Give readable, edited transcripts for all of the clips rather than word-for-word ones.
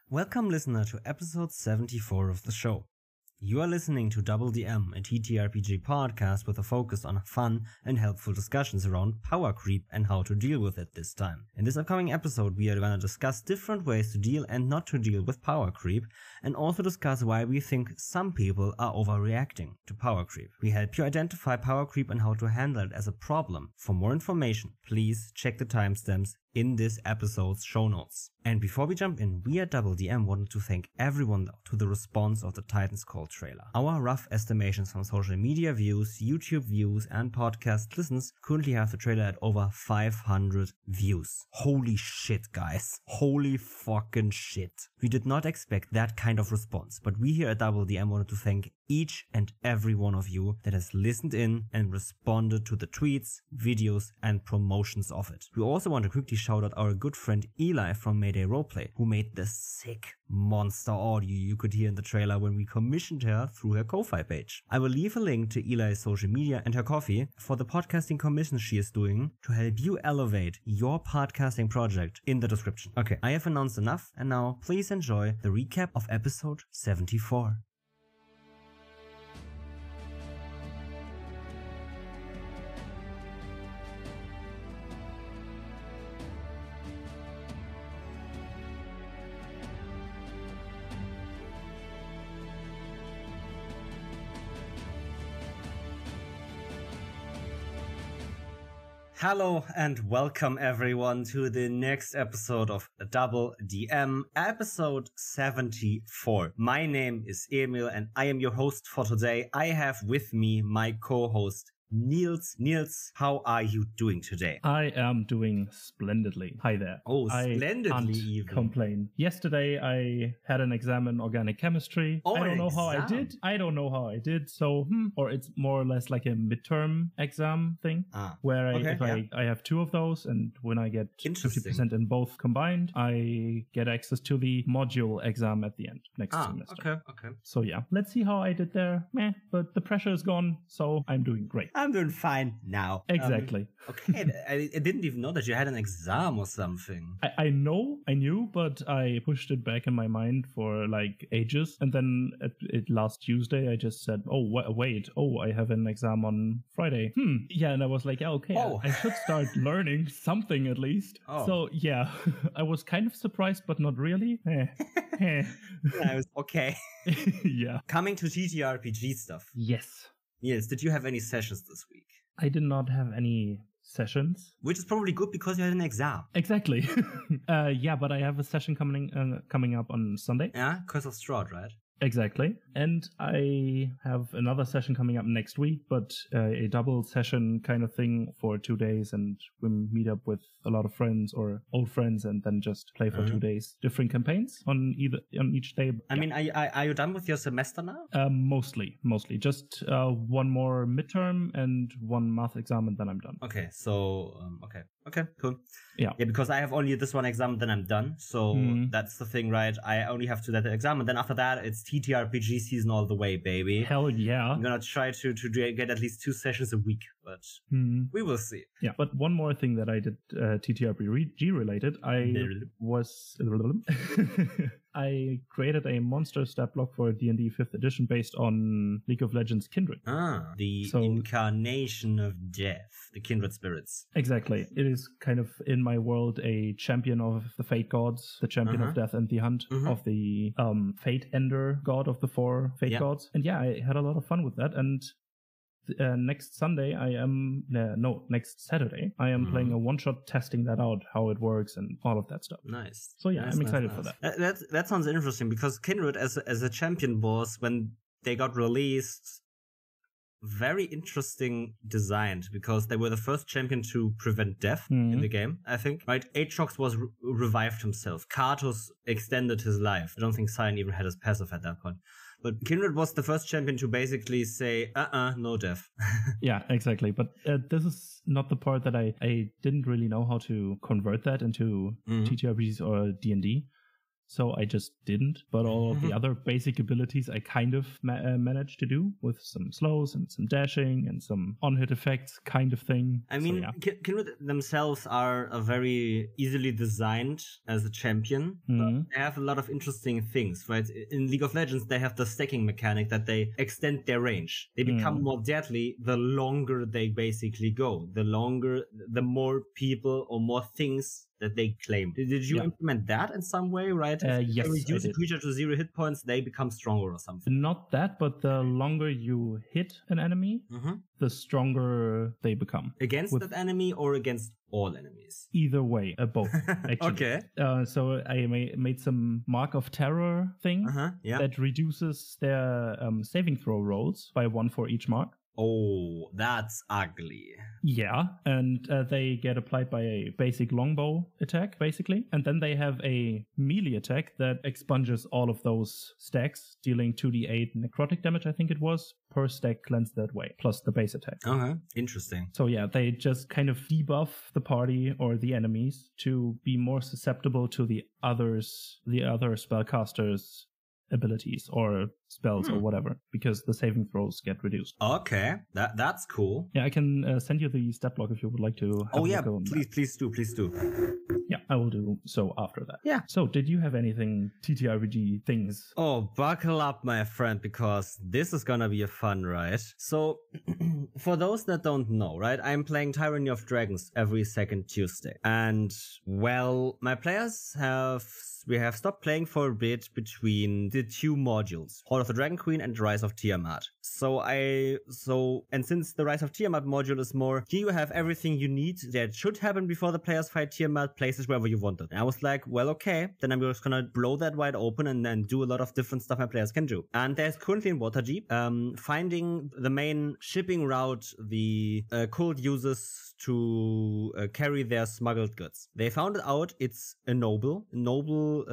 Welcome, listener, to episode 74 of the show. You are listening to DoubleDM, a TTRPG podcast with a focus on fun and helpful discussions around power creep and how to deal with it this time. In this upcoming episode, we are going to discuss different ways to deal and not to deal with power creep, and also discuss why we think some people are overreacting to power creep. We help you identify power creep and how to handle it as a problem. For more information, please check the timestamps in this episode's show notes. And before we jump in, we at DoubleDM wanted to thank everyone to the response of the Titans Call trailer. Our rough estimations from social media views, YouTube views, and podcast listens currently have the trailer at over 500 views. Holy shit, guys. Holy fucking shit. We did not expect that kind of response, but we here at DoubleDM wanted to thank each and every one of you that has listened in and responded to the tweets, videos, and promotions of it. We also want to quickly shout out our good friend Eli from Mayday Roleplay, who made the sick monster audio you could hear in the trailer when we commissioned her through her Ko-Fi page. I will leave a link to Eli's social media and her coffee for the podcasting commissions she is doing to help you elevate your podcasting project in the description. Okay, I have announced enough, and now please enjoy the recap of episode 74. Hello and welcome everyone to the next episode of DoubleDM, episode 74. My name is Emil and I am your host for today. I have with me my co-host Niels. Niels, how are you doing today? I am doing splendidly. Hi there. Oh, splendidly I can't even. complain. Yesterday I had an exam in organic chemistry. Oh, I don't know how I did. So, or it's more or less like a midterm exam thing where I have two of those, and when I get 50% in both combined, I get access to the module exam at the end next semester. Okay. So yeah, let's see how I did there. But the pressure is gone, so I'm doing great. I'm doing fine now. Exactly. Okay, I didn't even know that you had an exam or something. I knew, but I pushed it back in my mind for like ages. And then last Tuesday, I just said, I have an exam on Friday. Yeah, and I was like, I should start learning something at least. So yeah, I was kind of surprised, but not really. I was okay. Yeah. Coming to TTRPG stuff. Yes. Yes, did you have any sessions this week? I did not have any sessions. Which is probably good because you had an exam. Exactly. Yeah, but I have a session coming up on Sunday. Yeah, Curse of Strahd, right? Exactly. And I have another session coming up next week, but a double session kind of thing for 2 days, and we meet up with a lot of friends or old friends and then just play for 2 days. Different campaigns on each day. I mean, are you done with your semester now? Mostly. Just one more midterm and one math exam, and then I'm done. Okay, so, okay, cool. Yeah, because I have only this one exam, then I'm done. So that's the thing, right? I only have to do that exam, and then after that, it's TTRPG season all the way, baby. Hell yeah. I'm gonna try to get at least 2 sessions a week, but we will see. Yeah, but one more thing that I did TTRPG related, I created a monster stat block for D&D 5th edition based on League of Legends Kindred. The incarnation of death, the kindred spirits. Exactly. It is kind of, in my world, a champion of the Fate gods, the champion of death and the hunt, of the Fate Ender god of the 4 Fate gods. And yeah, I had a lot of fun with that. And next Saturday, I am playing a one-shot testing that out, how it works and all of that stuff. Nice. So yeah, I'm excited for that. That sounds interesting, because Kindred as a champion boss, when they got released, very interesting designed, because they were the first champion to prevent death in the game, I think. Right? Aatrox was revived himself. Karthus extended his life. I don't think Cyan even had his passive at that point. But Kindred was the first champion to basically say, no death. Yeah, exactly. But this is not the part that I didn't really know how to convert that into TTRPGs or D&D. so I just didn't. But all of the other basic abilities I kind of managed to do with some slows and some dashing and some on-hit effects kind of thing. I mean, Kindred themselves are a very easily designed as a champion. But they have a lot of interesting things, right? In League of Legends, they have the stacking mechanic that they extend their range. They become more deadly the longer they basically go. The more people or more things that they claim. Did you implement that in some way, right? If yes, they reduce a creature to 0 hit points, they become stronger or something. Not that, but the longer you hit an enemy, the stronger they become. Against that enemy or against all enemies? Either way, both, actually. Okay. So I made some Mark of Terror thing that reduces their saving throw rolls by 1 for each mark. Oh, that's ugly. Yeah, and they get applied by a basic longbow attack, basically. And then they have a melee attack that expunges all of those stacks, dealing 2d8 necrotic damage, I think it was, per stack cleansed that way, plus the base attack. Okay, interesting. So yeah, they just kind of debuff the party or the enemies to be more susceptible to the other spellcasters' abilities or spells or whatever, because the saving throws get reduced. Okay, that's cool. Yeah, I can send you the stat block if you would like to have a go. Please do. Yeah, I will do so after that. Yeah. So, did you have anything TTRPG things? Oh, buckle up, my friend, because this is gonna be a fun ride. So, for those that don't know, right, I'm playing Tyranny of Dragons every second Tuesday. And, well, my players we have stopped playing for a bit between the two modules, Hall of the Dragon Queen and Rise of Tiamat. And since the Rise of Tiamat module is more, here you have everything you need that should happen before the players fight Tiamat, places wherever you want it. And I was like, well, okay, then I'm just gonna blow that wide open and then do a lot of different stuff my players can do. And there's currently in Waterdeep, finding the main shipping route the cult uses to carry their smuggled goods. They found out it's a noble's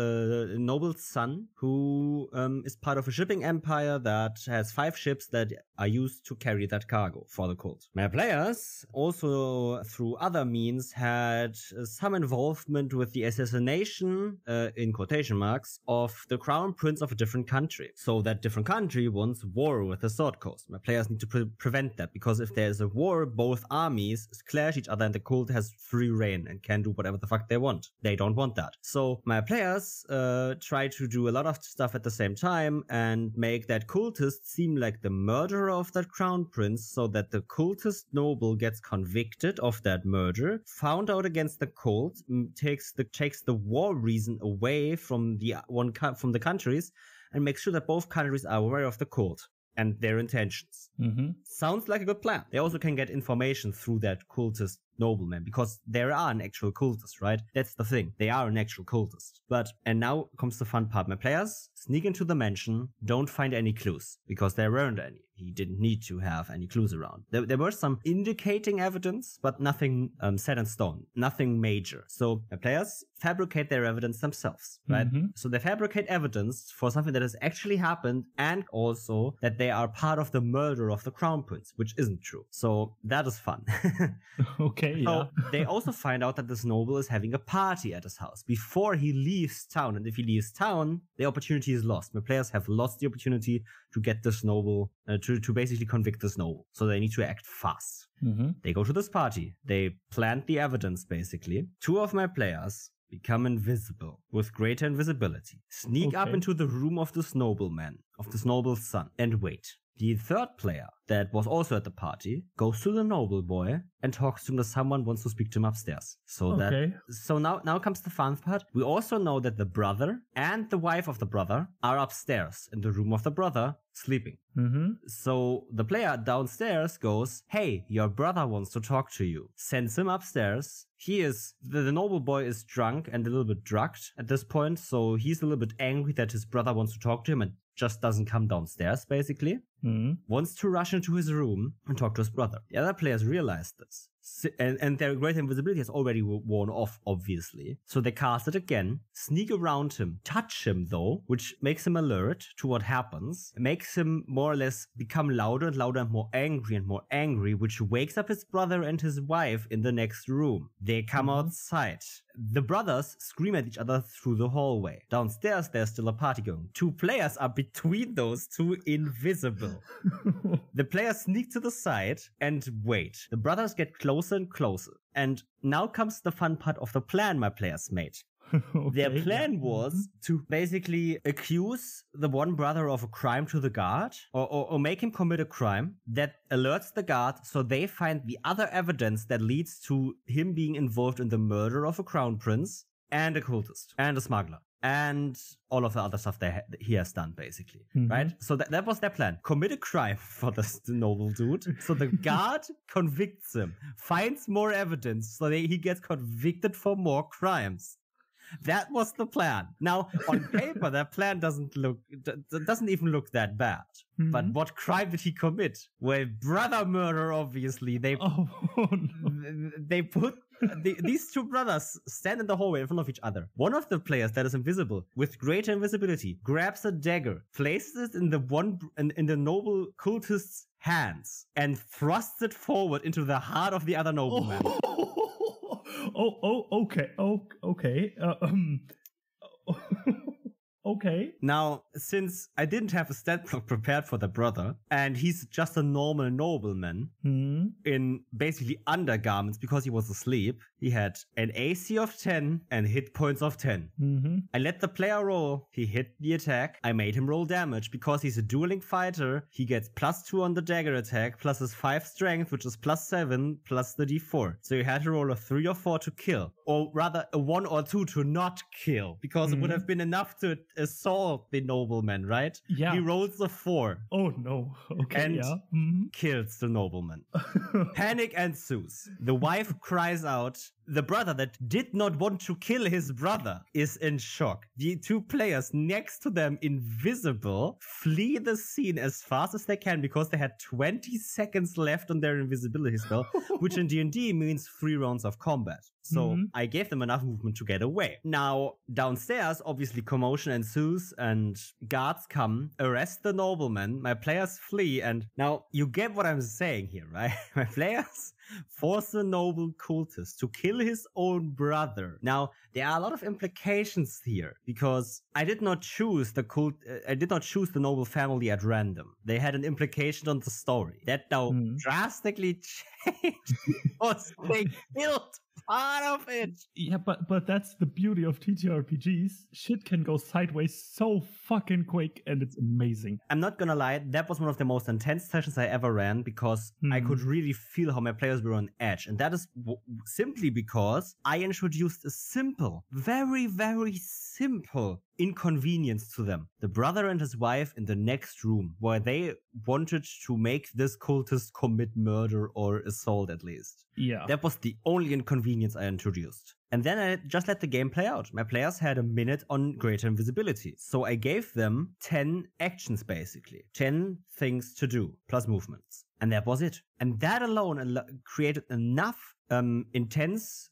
son who is part of a shipping empire that has 5 ships that are used to carry that cargo for the cult. My players also, through other means, had some involvement with the assassination, in quotation marks, of the crown prince of a different country. So that different country wants war with the Sword Coast. My players need to prevent that, because if there's a war, both armies clash each other and the cult has free reign and can do whatever the fuck they want. They don't want that. So my players try to do a lot of stuff at the same time and make that cultist seem like the murderer of that crown prince, so that the cultist noble gets convicted of that murder, found out against the cult, takes the war reason away from the countries, and makes sure that both countries are aware of the cult and their intentions. Sounds like a good plan. They also can get information through that cultist nobleman, because there are an actual cultist, right? That's the thing. They are an actual cultist. And now comes the fun part. My players sneak into the mansion, don't find any clues, because there weren't any. He didn't need to have any clues around. There were some indicating evidence, but nothing set in stone. Nothing major. So the players fabricate their evidence themselves, right? So they fabricate evidence for something that has actually happened, and also that they are part of the murder of the crown prince, which isn't true. So that is fun. Okay, yeah. So they also find out that this noble is having a party at his house before he leaves town. And if he leaves town, the opportunity is lost. My players have lost the opportunity to get this noble, to basically convict this noble. So they need to act fast. They go to this party. They plant the evidence, basically. 2 of my players become invisible with greater invisibility, sneak up into the room of this nobleman, of this noble's son, and wait. The 3rd player, that was also at the party, goes to the noble boy and talks to him that someone wants to speak to him upstairs. So now comes the fun part. We also know that the brother and the wife of the brother are upstairs in the room of the brother, sleeping. So the player downstairs goes, hey, your brother wants to talk to you. Sends him upstairs. The noble boy is drunk and a little bit drugged at this point, so he's a little bit angry that his brother wants to talk to him and just doesn't come downstairs, basically. Wants to rush into his room and talk to his brother. The other players realize this. and their greater invisibility has already worn off, obviously. So they cast it again, sneak around him, touch him though, which makes him alert to what happens, makes him more or less become louder and more angry, which wakes up his brother and his wife in the next room. They come outside. The brothers scream at each other through the hallway. Downstairs, there's still a party going. 2 players are between those 2 invisible. The players sneak to the side and wait. The brothers get closer and closer. And now comes the fun part of the plan my players made. Their plan was to basically accuse the one brother of a crime to the guard or make him commit a crime that alerts the guard, so they find the other evidence that leads to him being involved in the murder of a crown prince and a cultist and a smuggler and all of the other stuff he has done, basically, right? So that was their plan. Commit a crime for this noble dude. So the guard convicts him, finds more evidence, so he gets convicted for more crimes. That was the plan. Now, on paper, that plan doesn't even look that bad. But what crime did he commit? Well, brother murder, obviously. They put these 2 brothers stand in the hallway in front of each other. One of the players that is invisible, with greater invisibility, grabs a dagger, places it in the noble cultist's hands, and thrusts it forward into the heart of the other nobleman. Okay. Okay. Now, since I didn't have a stat block prepared for the brother, and he's just a normal nobleman in basically undergarments because he was asleep, he had an AC of 10 and hit points of 10. I let the player roll. He hit the attack. I made him roll damage. Because he's a dueling fighter, he gets +2 on the dagger attack, plus his 5 strength, which is +7, plus the d4. So you had to roll a 3 or 4 to kill. Or rather, a 1 or 2 to not kill. Because it would have been enough to assault the nobleman, right? Yeah. He rolls a 4. Oh, no. Okay, and kills the nobleman. Panic ensues. The wife cries out. The brother that did not want to kill his brother is in shock. The 2 players next to them, invisible, flee the scene as fast as they can because they had 20 seconds left on their invisibility spell, which in D&D means 3 rounds of combat. So I gave them enough movement to get away. Now, downstairs, obviously commotion ensues and guards come, arrest the nobleman, my players flee, and now you get what I'm saying here, right? My players force the noble cultist to kill his own brother. Now, there are a lot of implications here because I did not choose the noble family at random. They had an implication on the story that now drastically changed because they killed part of it. Yeah, but that's the beauty of TTRPGs. Shit can go sideways so fucking quick, and it's amazing. I'm not gonna lie, that was one of the most intense sessions I ever ran because I could really feel how my players were on edge, and that is simply because I introduced a simple, very, very simple inconvenience to them. The brother and his wife in the next room, where they wanted to make this cultist commit murder or assault at least. Yeah. That was the only inconvenience I introduced. And then I just let the game play out. My players had a minute on greater invisibility. So I gave them 10 actions basically. 10 things to do, plus movements. And that was it. And that alone created enough intense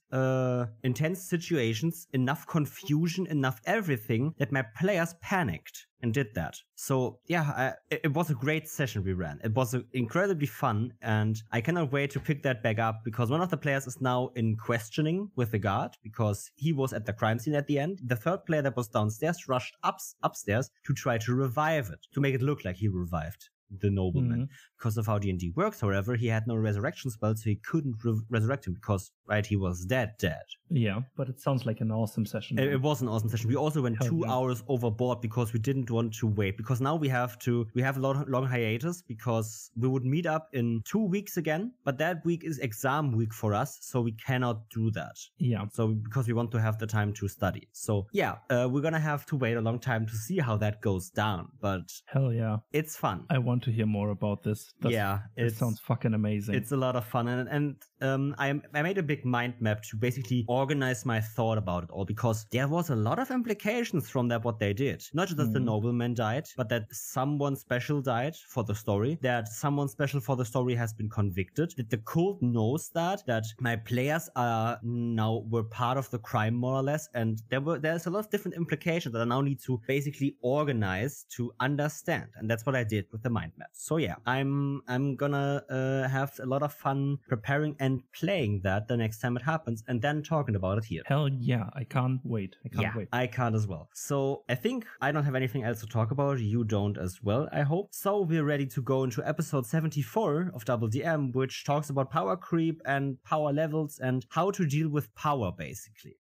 situations, enough confusion, enough everything that my players panicked and did that. So yeah, it was a great session we ran. It was incredibly fun, and I cannot wait to pick that back up because one of the players is now in questioning with the guard because he was at the crime scene at the end. The 3rd player that was downstairs rushed upstairs to try to revive it, to make it look like he revived the nobleman. Because of how D&D works, however, he had no resurrection spell, so he couldn't resurrect him because, right, he was dead. Yeah, but it sounds like an awesome session. It was an awesome session. We also went 2 hours overboard because we didn't want to wait. Because now we have a long hiatus because we would meet up in 2 weeks again, but that week is exam week for us, so we cannot do that. Yeah. So because we want to have the time to study. So yeah, we're gonna have to wait a long time to see how that goes down, but hell yeah, it's fun. I want want to hear more about this. It sounds fucking amazing. It's a lot of fun, and I made a big mind map to basically organize my thought about it all, because there was a lot of implications from that what they did. Not just that the nobleman died, but that someone special died for the story, that someone special for the story has been convicted, that the cult knows that my players were part of the crime more or less, and there's a lot of different implications that I now need to basically organize to understand, and that's what I did with the mind map. So yeah, I'm gonna have a lot of fun preparing and playing that the next time it happens, and then talking about it here. Hell yeah, I can't wait. I can't as well. So I think I don't have anything else to talk about. You don't as well, I hope. So we're ready to go into episode 74 of DoubleDM, which talks about power creep and power levels and how to deal with power, basically.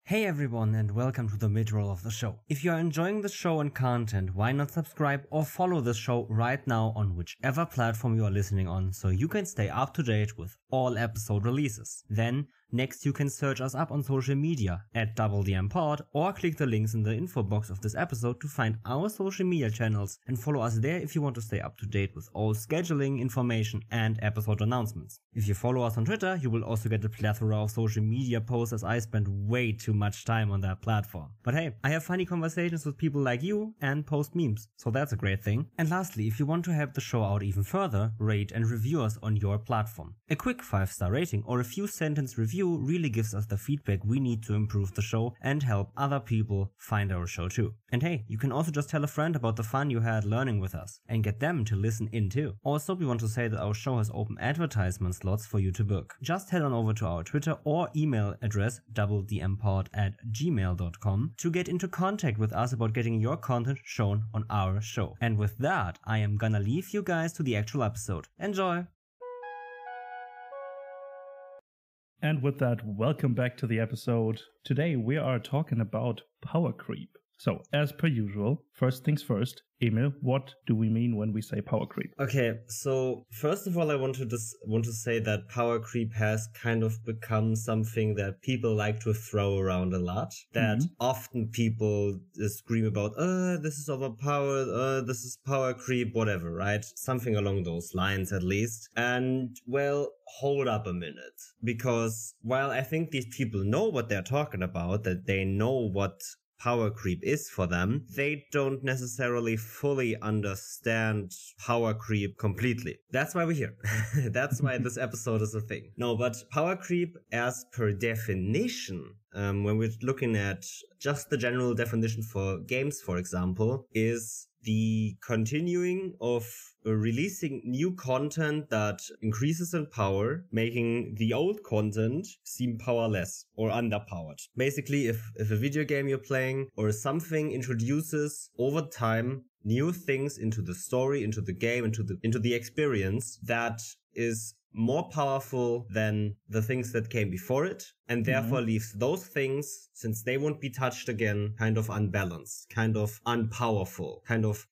Hey everyone, and welcome to the mid-roll of the show. If you are enjoying the show and content, why not subscribe or follow the show right now on whichever platform you are listening on, so you can stay up to date with all episode releases. Then, next you can search us up on social media at DoubleDM or click the links in the info box of this episode to find our social media channels and follow us there if you want to stay up to date with all scheduling information and episode announcements. If you follow us on Twitter, you will also get a plethora of social media posts, as I spend way too much time on that platform. But hey, I have funny conversations with people like you and post memes, so that's a great thing. And lastly, if you want to help the show out even further, rate and review us on your platform. A quick 5-star rating or a few sentence review really gives us the feedback we need to improve the show and help other people find our show too. And hey, you can also just tell a friend about the fun you had learning with us and get them to listen in too. Also, we want to say that our show has open advertisement slots for you to book. Just head on over to our Twitter or email address doubledmpod@gmail.com to get into contact with us about getting your content shown on our show. And with that, I am gonna leave you guys to the actual episode. Enjoy! And with that, welcome back to the episode. Today we are talking about power creep. So, as per usual, first things first, Emil, what do we mean when we say power creep? Okay, so first of all, I want to say that power creep has kind of become something that people like to throw around a lot. That often people scream about, this is overpowered, this is power creep, whatever, right? Something along those lines at least. And, well, hold up a minute. Because while I think these people know what they're talking about, that they know what power creep is for them, they don't necessarily fully understand power creep completely. That's why we're here. That's why this episode is a thing. No, but power creep, as per definition, when we're looking at just the general definition for games, for example, is the continuing of releasing new content that increases in power, making the old content seem powerless or underpowered. Basically, if a video game you're playing or something introduces over time new things into the story, into the game, into the experience that is more powerful than the things that came before it, and therefore leaves those things, since they won't be touched again, kind of unbalanced, kind of unpowerful, kind of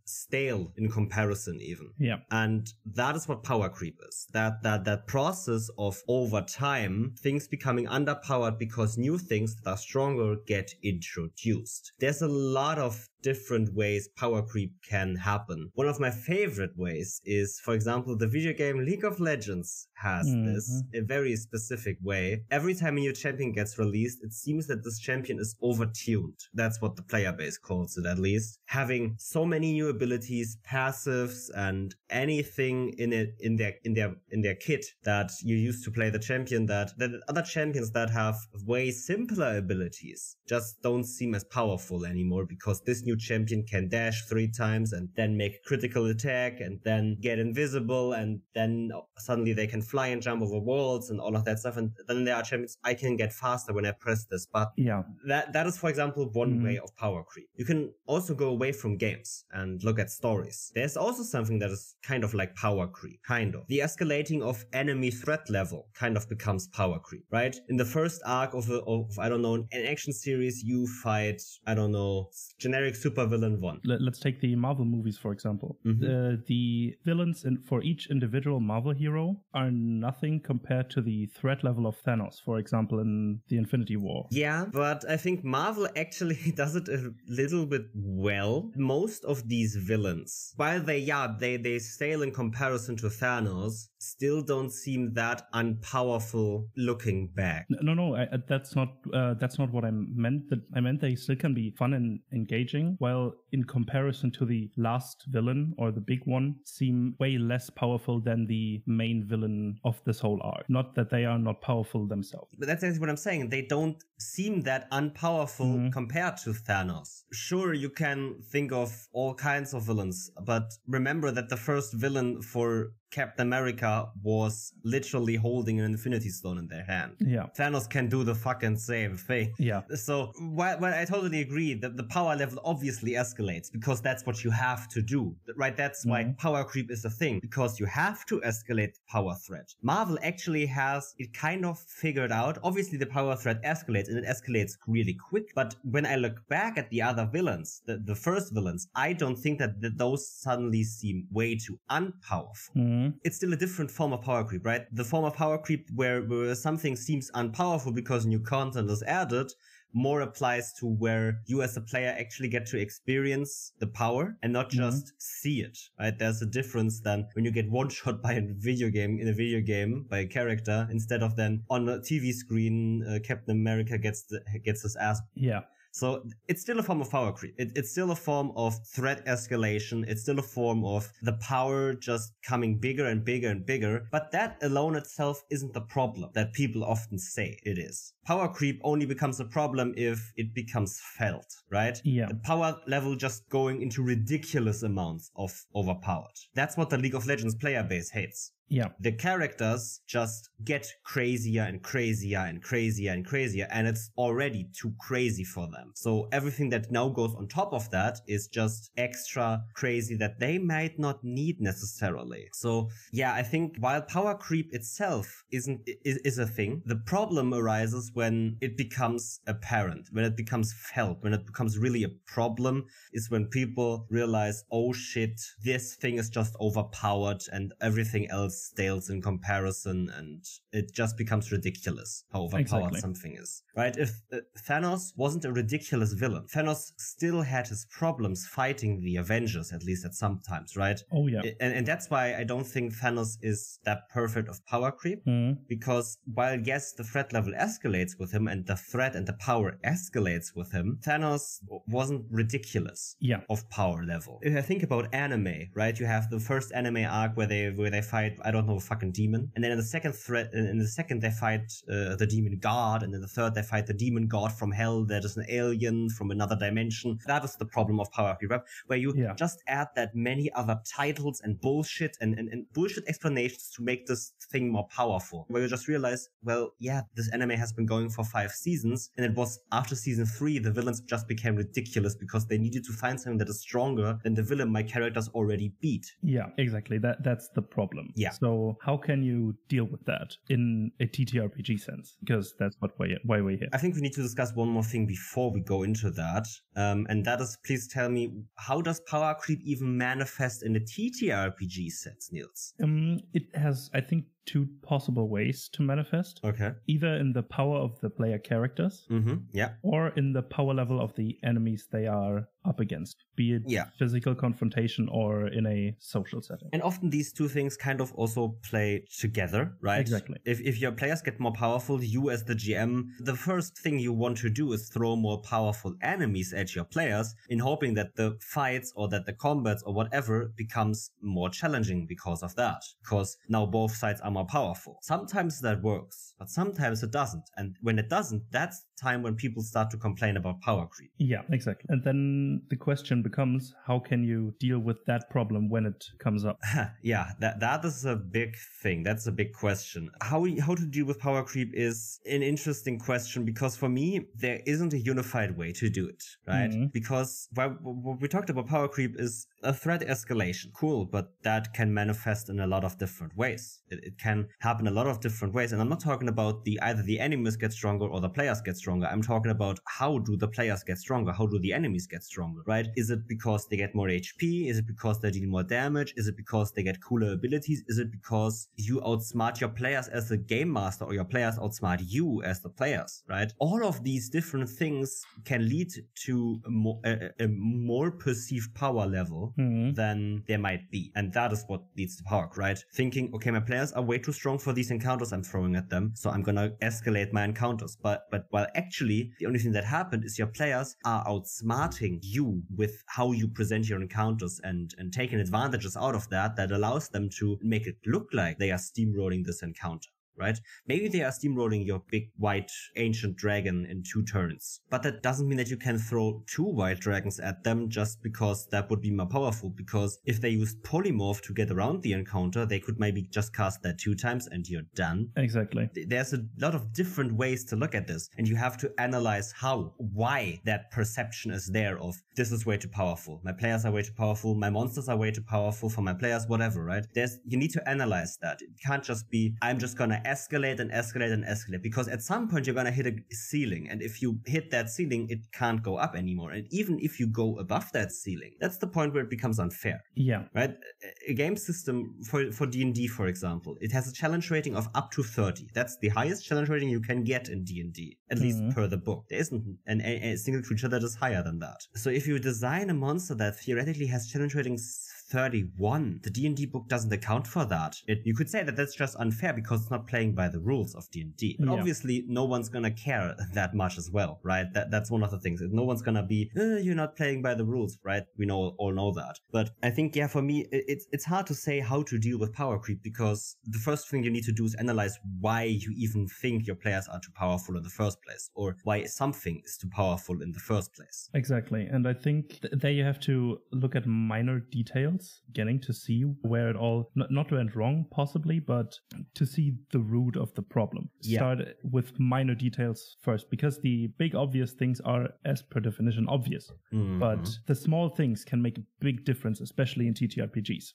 stale in comparison even. Yeah. And that is what power creep is. That process of, over time, things becoming underpowered because new things that are stronger get introduced. There's a lot of different ways power creep can happen. One of my favorite ways is, for example, the video game League of Legends has this, a very specific way. Every time a new champion gets released, it seems that this champion is overtuned. That's what the player base calls it, at least. Having so many new abilities, passives, and anything in their kit that you use to play the champion, that other champions that have way simpler abilities just don't seem as powerful anymore, because this new champion can dash 3 times and then make a critical attack and then get invisible, and then suddenly they can fly and jump over walls and all of that stuff. And then there are champions, I can get faster when I press this button. Yeah. That is, for example, one way of power creep. You can also go away from from games and look at stories, there's also something that is kind of like power creep, kind of. The escalating of enemy threat level kind of becomes power creep, right? In the first arc of I don't know, an action series, you fight, I don't know, generic supervillain 1. Let's take the Marvel movies, for example. The villains for each individual Marvel hero are nothing compared to the threat level of Thanos, for example, in the Infinity War. Yeah, but I think Marvel actually does it a little bit well. Most of these villains, while they stale in comparison to Thanos, still don't seem that unpowerful looking back. No, that's not what I meant. I meant they still can be fun and engaging, while in comparison to the last villain or the big one, seem way less powerful than the main villain of this whole arc. Not that they are not powerful themselves. But that's exactly what I'm saying. They don't seem that unpowerful compared to Thanos. Sure, you can think of all kinds of villains, but remember that the first villain for Captain America was literally holding an Infinity Stone in their hand. Yeah. Thanos can do the fucking same thing. Yeah. So while I totally agree that the power level obviously escalates because that's what you have to do, right? That's why power creep is a thing, because you have to escalate the power threat. Marvel actually has it kind of figured out. Obviously the power threat escalates and it escalates really quick. But when I look back at the other villains, the first villains, I don't think that those suddenly seem way too unpowerful. It's still a different form of power creep, right? The form of power creep where something seems unpowerful because new content is added more applies to where you as a player actually get to experience the power and not just see it, right? There's a difference than when you get one shot by a video game by a character instead of then on a TV screen, Captain America gets his ass. Yeah. So it's still a form of power creep. It's still a form of threat escalation. It's still a form of the power just coming bigger and bigger and bigger. But that alone itself isn't the problem that people often say it is. Power creep only becomes a problem if it becomes felt, right? Yeah. The power level just going into ridiculous amounts of overpowered. That's what the League of Legends player base hates. Yeah. The characters just get crazier and crazier and crazier and crazier, and it's already too crazy for them. So everything that now goes on top of that is just extra crazy that they might not need necessarily. So yeah, I think while power creep itself is a thing, the problem arises when it becomes apparent, when it becomes felt, when it becomes really a problem, is when people realize, oh shit, this thing is just overpowered and everything else stales in comparison, and it just becomes ridiculous how overpowered something is, right? If Thanos wasn't a ridiculous villain, Thanos still had his problems fighting the Avengers, at least at some times, right? Oh yeah. And that's why I don't think Thanos is that perfect of power creep, because while yes, the threat level escalates with him and the threat and the power escalates with him, Thanos wasn't ridiculous of power level. If I think about anime, right, you have the first anime arc where they fight, I don't know, a fucking demon. And then in the second they fight the demon god. And in the third, they fight the demon god from hell that is an alien from another dimension. That is the problem of power creep, where you just add that many other titles and bullshit and bullshit explanations to make this thing more powerful. Where you just realize, well, yeah, this anime has been going for 5 seasons. And it was after season 3, the villains just became ridiculous because they needed to find something that is stronger than the villain my characters already beat. Yeah, exactly. That's the problem. Yeah. So how can you deal with that in a TTRPG sense? Because that's why we're here. I think we need to discuss one more thing before we go into that. And that is, please tell me, how does power creep even manifest in the TTRPG sets, Niels? It has, I think, 2 possible ways to manifest. Okay. Either in the power of the player characters, yeah, or in the power level of the enemies they are up against, be it physical confrontation or in a social setting. And often these two things kind of also play together, right? Exactly. If your players get more powerful, you as the GM, the first thing you want to do is throw more powerful enemies at your players in hoping that the fights or that the combats or whatever becomes more challenging because of that. Because now both sides are more powerful. Sometimes that works, but sometimes it doesn't. And when it doesn't, that's the time when people start to complain about power creep. Yeah, exactly. And then the question becomes, how can you deal with that problem when it comes up? Yeah, that is a big thing. That's a big question. How to deal with power creep is an interesting question, because for me, there isn't a unified way to do it, right? Mm-hmm. Because what we talked about power creep is a threat escalation. Cool, but that can manifest in a lot of different ways. It can happen a lot of different ways. And I'm not talking about either the enemies get stronger or the players get stronger. I'm talking about how do the players get stronger? How do the enemies get stronger, right? Is it because they get more HP? Is it because they deal more damage? Is it because they get cooler abilities? Is it because you outsmart your players as the game master, or your players outsmart you as the players, right? All of these different things can lead to a more perceived power level than there might be. And that is what leads to power, right? Thinking, okay, my players are way too strong for these encounters I'm throwing at them, so I'm gonna escalate my encounters. But while actually the only thing that happened is your players are outsmarting you with how you present your encounters and taking advantages out of that allows them to make it look like they are steamrolling this encounter. Right? Maybe they are steamrolling your big white ancient dragon in 2 turns. But that doesn't mean that you can throw 2 white dragons at them just because that would be more powerful. Because if they used polymorph to get around the encounter, they could maybe just cast that 2 times and you're done. Exactly. There's a lot of different ways to look at this. And you have to analyze why that perception is there of this is way too powerful. My players are way too powerful. My monsters are way too powerful for my players, whatever, right? You need to analyze that. It can't just be, I'm just gonna escalate and escalate and escalate, because at some point you're gonna hit a ceiling, and if you hit that ceiling, it can't go up anymore. And even if you go above that ceiling, that's the point where it becomes unfair. Yeah. Right? A game system for D&D, for example, it has a challenge rating of up to 30. That's the highest challenge rating you can get in D&D, at least per the book. There isn't a single creature that is higher than that. So if you design a monster that theoretically has challenge ratings 31, the D&D book doesn't account for that. You could say that that's just unfair because it's not playing by the rules of D&D. But obviously, no one's gonna care that much as well, right? That's one of the things. No one's gonna be, you're not playing by the rules, right? We all know that. But I think, yeah, for me, it's hard to say how to deal with power creep, because the first thing you need to do is analyze why you even think your players are too powerful in the first place, or why something is too powerful in the first place. Exactly. And I think there you have to look at minor details, getting to see where it all not went wrong possibly, but to see the root of the problem. Start with minor details first, because the big obvious things are, as per definition, obvious. But the small things can make a big difference, especially in TTRPGs.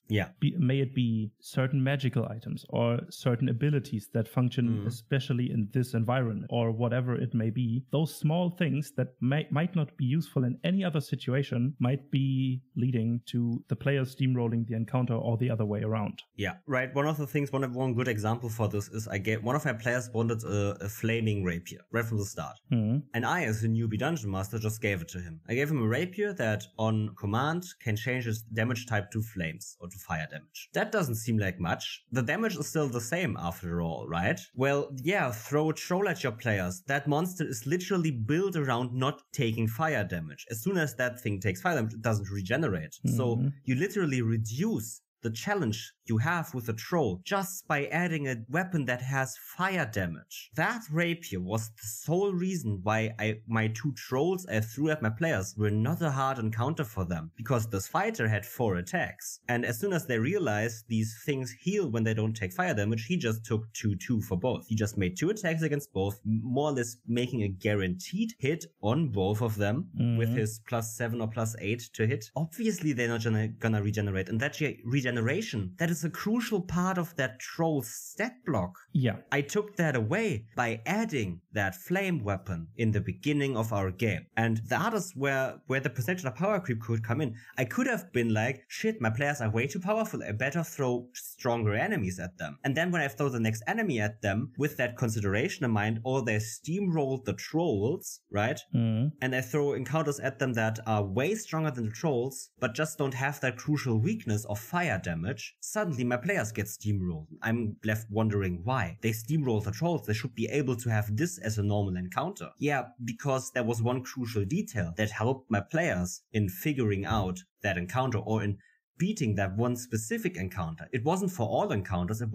May it be certain magical items or certain abilities that function especially in this environment, or whatever it may be. Those small things that might not be useful in any other situation might be leading to the players steamrolling the encounter, or the other way around. Yeah, right. One good example for this is one of my players wanted a flaming rapier right from the start. And I, as a newbie dungeon master, just gave it to him. I gave him a rapier that on command can change its damage type to flames or to fire damage. That doesn't seem like much. The damage is still the same after all, right? Well, yeah, throw a troll at your players. That monster is literally built around not taking fire damage. As soon as that thing takes fire damage, it doesn't regenerate. So you literally reduce the challenge you have with a troll just by adding a weapon that has fire damage. That rapier was the sole reason why my 2 trolls I threw at my players were not a hard encounter for them, because this fighter had 4 attacks. And as soon as they realized these things heal when they don't take fire damage, he just took 2/2 for both. He just made 2 attacks against both, more or less making a guaranteed hit on both of them with his +7 or +8 to hit. Obviously, they're not gonna regenerate, and that regeneration, that is a crucial part of that troll stat block. Yeah. I took that away by adding that flame weapon in the beginning of our game. And that is where the perception of power creep could come in. I could have been like, shit, my players are way too powerful. I better throw stronger enemies at them. And then when I throw the next enemy at them with that consideration in mind, or they steamrolled the trolls, right? And I throw encounters at them that are way stronger than the trolls, but just don't have that crucial weakness of fire damage. Suddenly my players get steamrolled. I'm left wondering why. They steamroll the trolls. They should be able to have this as a normal encounter. Yeah, because there was one crucial detail that helped my players in figuring out that encounter, or in beating that one specific encounter. It wasn't for all encounters, it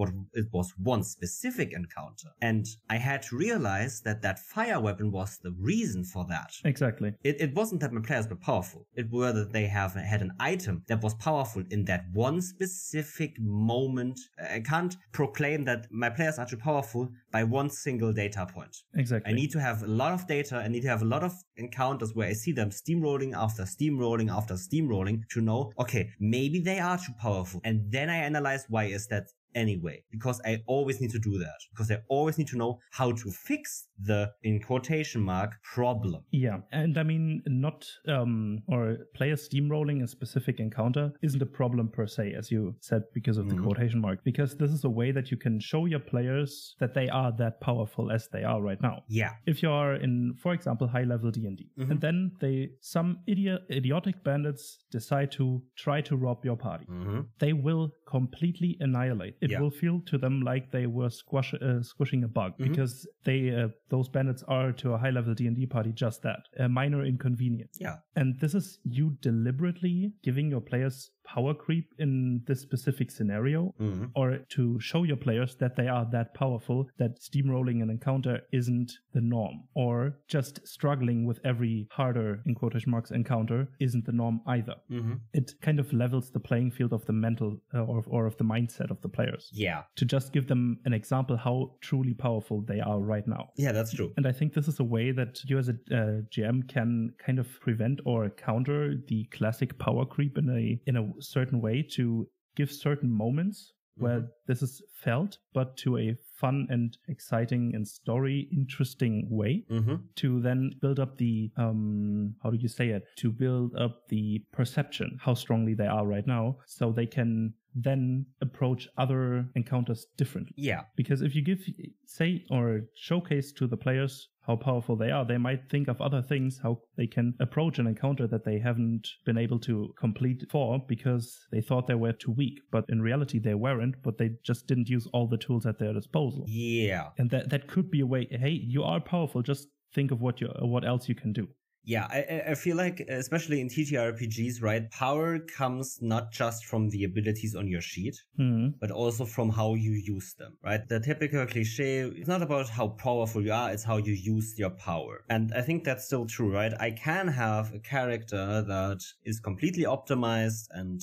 was one specific encounter. And I had to realize that that fire weapon was the reason for that. Exactly. It wasn't that my players were powerful. It were that they had an item that was powerful in that one specific moment. I can't proclaim that my players are too powerful by one single data point. Exactly. I need to have a lot of data. I need to have a lot of encounters where I see them steamrolling after steamrolling after steamrolling to know, okay, maybe they are too powerful. And then I analyze why is that anyway, because I always need to do that, because I always need to know how to fix the, in quotation mark, problem. Yeah, and I mean, not, or player steamrolling a specific encounter isn't a problem per se, as you said, because of the quotation mark, because this is a way that you can show your players that they are that powerful as they are right now. Yeah. If you are in, for example, high-level D&D, and then some idiotic bandits decide to try to rob your party, they will completely annihilate. It will feel to them like they were squishing a bug, because those bandits are to a high-level D&D party just that, a minor inconvenience. Yeah. And this is you deliberately giving your players power creep in this specific scenario, or to show your players that they are that powerful, that steamrolling an encounter isn't the norm, or just struggling with every harder, in quotation marks, encounter isn't the norm either. It kind of levels the playing field of the mental or of the mindset of the players. Yeah. To just give them an example how truly powerful they are right now. Yeah, that's true. And I think this is a way that you as a GM can kind of prevent or counter the classic power creep in a certain way, to give certain moments where this is felt, but to a fun and exciting and story interesting way, to then build up the how do you say it, to build up the perception how strongly they are right now, so they can then approach other encounters differently. Yeah. Because if you say or showcase to the players how powerful they are, they might think of other things, how they can approach an encounter that they haven't been able to complete before because they thought they were too weak. But in reality, they weren't, but they just didn't use all the tools at their disposal. Yeah. And that could be a way, hey, you are powerful, just think of what else you can do. Yeah, I feel like, especially in TTRPGs, right, power comes not just from the abilities on your sheet, but also from how you use them, right? The typical cliche, it's not about how powerful you are, it's how you use your power. And I think that's still true, right? I can have a character that is completely optimized and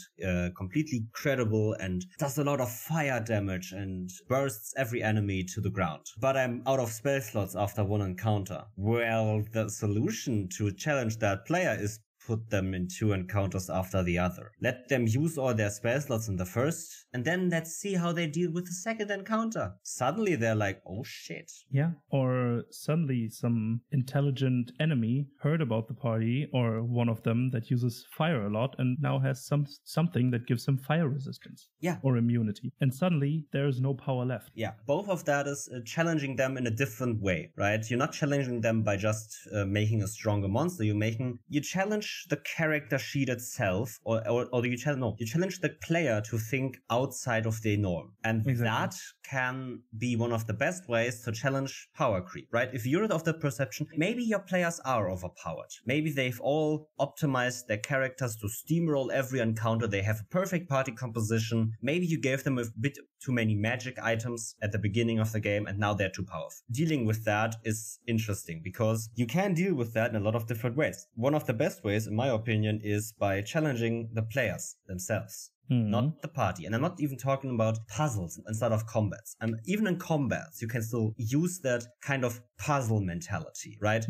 completely credible and does a lot of fire damage and bursts every enemy to the ground. But I'm out of spell slots after one encounter. Well, the solution to challenge that player is put them in 2 encounters after the other. Let them use all their spell slots in the first, and then let's see how they deal with the second encounter. Suddenly they're like, oh shit. Yeah, or suddenly some intelligent enemy heard about the party, or one of them that uses fire a lot, and now has something that gives them fire resistance. Yeah. Or immunity. And suddenly there is no power left. Yeah, both of that is challenging them in a different way, right? You're not challenging them by just making a stronger monster. You challenge the character sheet itself, or you challenge the player to think outside of the norm. And that can be one of the best ways to challenge power creep, right? If you're of the perception, maybe your players are overpowered. Maybe they've all optimized their characters to steamroll every encounter. They have a perfect party composition. Maybe you gave them a bit too many magic items at the beginning of the game, and now they're too powerful. Dealing with that is interesting, because you can deal with that in a lot of different ways. One of the best ways, in my opinion, is by challenging the players themselves. Not the party. And I'm not even talking about puzzles instead of combats. Even in combats, you can still use that kind of puzzle mentality, right?